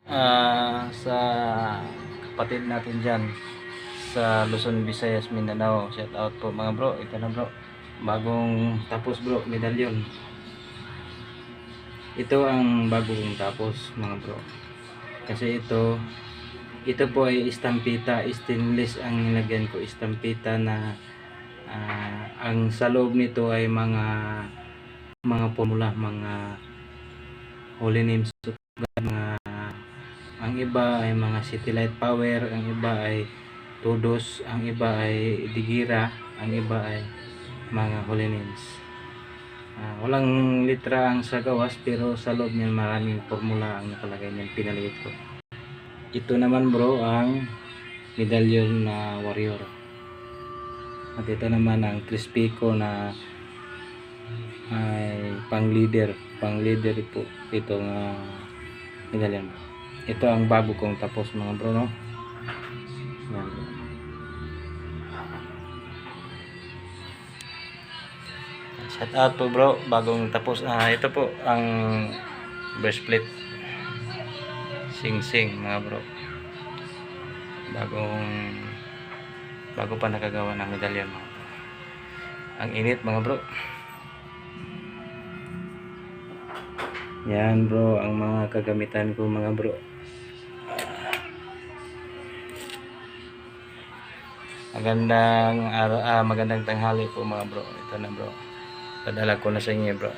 Sa kapatid natin dyan sa Luzon, Visayas, Mindanao, shout out po mga bro. Ito na bro, bagong tapos bro, medalyon. Ito ang bagong tapos mga bro, kasi ito po ay estampita, stainless ang nilagyan ko, estampita na ang sa loob nito ay mga formula, mga holy names of God, ang iba ay mga city light power, ang iba ay todos, ang iba ay digira, ang iba ay mga holy names. Walang litra ang sa gawas, pero sa loob niyan maraming formula ang nakalagay niyan, pinaliit ko. Ito naman bro ang medalyon na warrior, at ito naman ang Crispico na ay pang leader po itong medalyon. Ito ang bago kong tapos mga bro, no? Yan. Shout out po bro, bagong tapos. Ito po ang breastplate, sing sing mga bro, bago pa nakagawa ng medalyon mga bro. Ang init mga bro. Yan bro ang mga kagamitan ko mga bro. Magandang tanghali po mga bro. Ito na bro, padala ko na sa inyo bro.